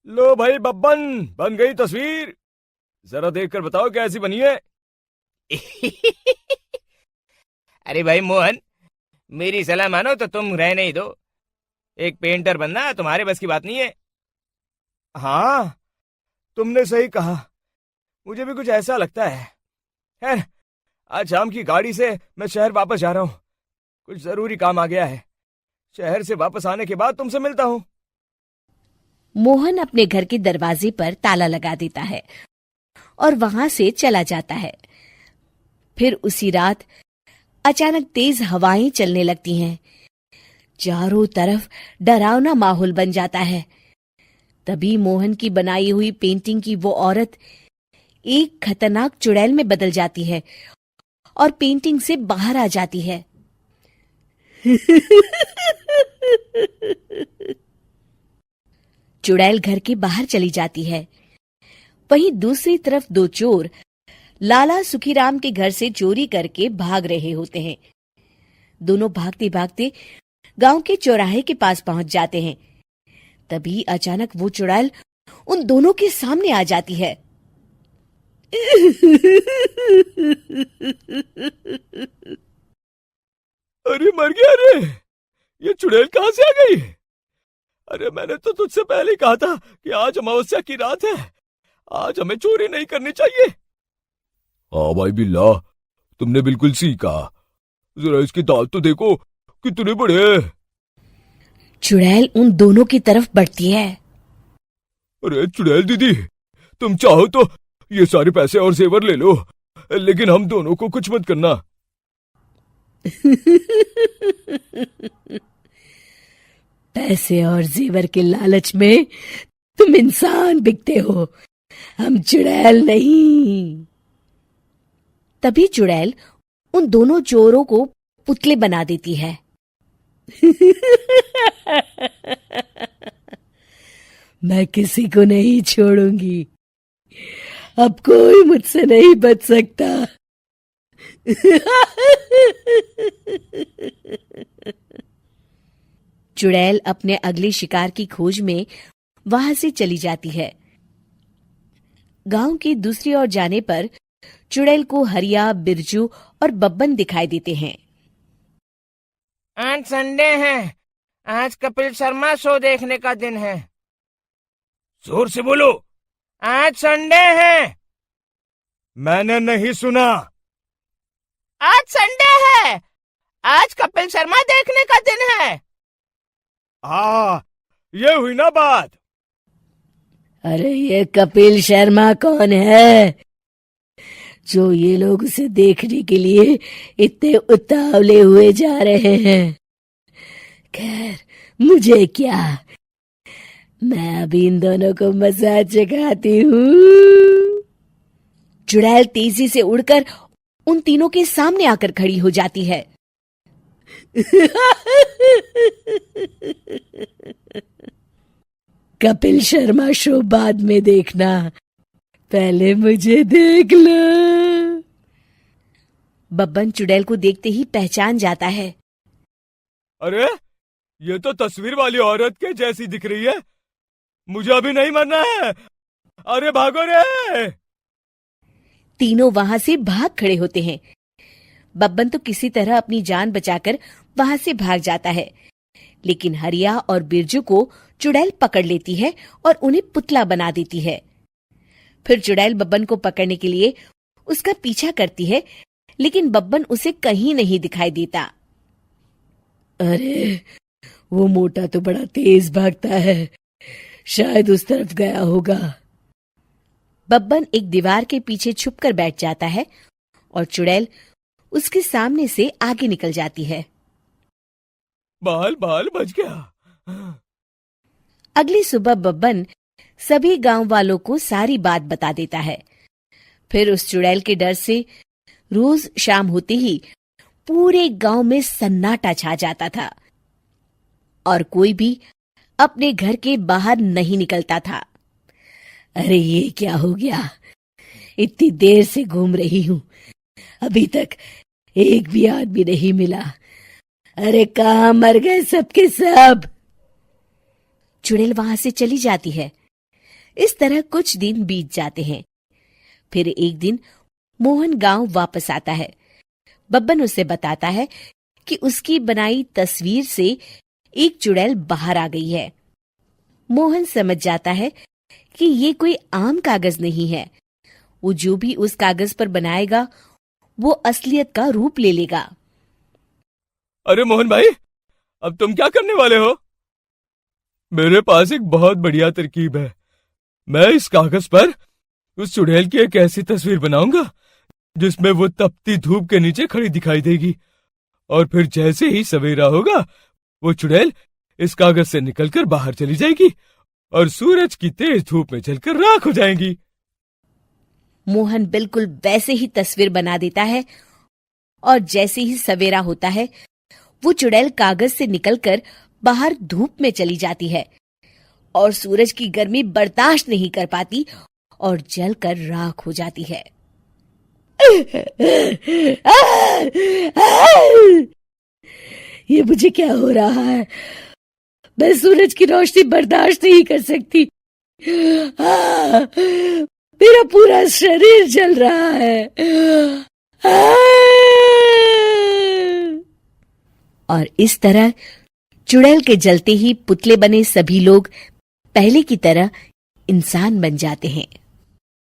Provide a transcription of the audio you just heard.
लो भाई बब्बन, बन गई तस्वीर। जरा देखकर बताओ कैसी बनी है। अरे भाई मोहन, मेरी सलाह मानो तो तुम रहने ही दो। एक पेंटर बनना तुम्हारे बस की बात नहीं है। हाँ, तुमने सही कहा। मुझे भी कुछ ऐसा लगता है। खैर, आज शाम की गाड़ी से मैं शहर वापस जा रहा हूँ। कुछ जरूरी काम आ गया है। शहर से वापस आने के बाद तुमसे मिलता हूँ। मोहन अपने घर के दरवाजे पर ताला लगा देता है और वहां से चला जाता है। फिर उसी रात अचानक तेज हवाएं चलने लगती हैं। चारों तरफ डरावना माहौल बन जाता है। तभी मोहन की बनाई हुई पेंटिंग की वो औरत एक खतरनाक चुड़ैल में बदल जाती है और पेंटिंग से बाहर आ जाती है। चुड़ैल घर के बाहर चली जाती है। वहीं दूसरी तरफ दो चोर लाला सुखीराम के घर से चोरी करके भाग रहे होते हैं। दोनों भागते भागते गांव के चौराहे के पास पहुंच जाते हैं। तभी अचानक वो चुड़ैल उन दोनों के सामने आ जाती है। अरे मर गया रे! ये चुड़ैल कहाँ से आ गई? अरे मैंने तो तुझसे पहले ही कहा था कि आज अमावस्या की रात है। आज हमें चोरी नहीं करनी चाहिए। हाँ भाई बिल्ला, तुमने बिल्कुल सही कहा। जरा इसके दांत तो देखो, कितने बड़े हैं। चुड़ैल उन दोनों की तरफ बढ़ती है। अरे चुड़ैल दीदी, तुम चाहो तो ये सारे पैसे और जेवर ले लो, लेकिन हम दोनों को कुछ मत करना। पैसे और जेवर के लालच में तुम इंसान बिकते हो, हम चुड़ैल नहीं। तभी चुड़ैल उन दोनों चोरों को पुतले बना देती है। मैं किसी को नहीं छोड़ूंगी। अब कोई मुझसे नहीं बच सकता। चुड़ैल अपने अगले शिकार की खोज में वहां से चली जाती है। गांव की दूसरी ओर जाने पर चुड़ैल को हरिया, बिरजू और बब्बन दिखाई देते हैं। आज संडे है, आज कपिल शर्मा शो देखने का दिन है। जोर से बोलो। आज संडे है। मैंने नहीं सुना। आज संडे है। आज कपिल शर्मा देखने का दिन है। हाँ, ये हुई ना बात। अरे ये कपिल शर्मा कौन है जो ये लोग उसे देखने के लिए इतने उतावले हुए जा रहे हैं? खैर, मुझे क्या, मैं अभी इन दोनों को मजा चखाती हूँ। चुड़ैल तेजी से उड़कर उन तीनों के सामने आकर खड़ी हो जाती है। कपिल शर्मा शो बाद में देखना, पहले मुझे देख लो। बब्बन चुड़ैल को देखते ही पहचान जाता है। अरे ये तो तस्वीर वाली औरत के जैसी दिख रही है। मुझे अभी नहीं मरना है। अरे भागो रे! तीनों वहां से भाग खड़े होते हैं। बब्बन तो किसी तरह अपनी जान बचाकर वहां से भाग जाता है, लेकिन हरिया और बिरजू को चुड़ैल पकड़ लेती है और उन्हें पुतला बना देती है। फिर चुड़ैल बब्बन को पकड़ने के लिए उसका पीछा करती है, लेकिन बब्बन उसे कहीं नहीं दिखाई देता। अरे वो मोटा तो बड़ा तेज भागता है, शायद उस तरफ गया होगा। बब्बन एक दीवार के पीछे छुपकर बैठ जाता है और चुड़ैल उसके सामने से आगे निकल जाती है। बाल बाल बच गया। अगली सुबह बब्बन सभी गांव वालों को सारी बात बता देता है। फिर उस चुड़ैल के डर से रोज शाम होते ही पूरे गांव में सन्नाटा छा जाता था और कोई भी अपने घर के बाहर नहीं निकलता था। अरे ये क्या हो गया? इतनी देर से घूम रही हूं, अभी तक एक भी आदमी नहीं मिला। अरे कहाँ मर गए सबके सब? चुड़ैल वहां से चली जाती है। इस तरह कुछ दिन बीत जाते हैं। फिर एक दिन मोहन गांव वापस आता है। बब्बन उसे बताता है कि उसकी बनाई तस्वीर से एक चुड़ैल बाहर आ गई है। मोहन समझ जाता है कि ये कोई आम कागज नहीं है। वो जो भी उस कागज पर बनाएगा वो असलियत का रूप ले लेगा। अरे मोहन भाई, अब तुम क्या करने वाले हो? मेरे पास एक बहुत बढ़िया तरकीब है। मैं इस कागज पर उस चुड़ैल की एक ऐसी तस्वीर बनाऊंगा जिसमें वो तपती धूप के नीचे खड़ी दिखाई देगी, और फिर जैसे ही सवेरा होगा वो चुड़ैल इस कागज से निकलकर बाहर चली जाएगी और सूरज की तेज धूप में जलकर राख हो जाएंगी। मोहन बिल्कुल वैसे ही तस्वीर बना देता है और जैसे ही सवेरा होता है वो चुड़ैल कागज से निकलकर बाहर धूप में चली जाती है और सूरज की गर्मी बर्दाश्त नहीं कर पाती और जलकर राख हो जाती है। ये मुझे क्या हो रहा है? मैं सूरज की रोशनी बर्दाश्त नहीं कर सकती। मेरा पूरा शरीर जल रहा है। और इस तरह चुड़ैल के जलते ही पुतले बने सभी लोग पहले की तरह इंसान बन जाते हैं।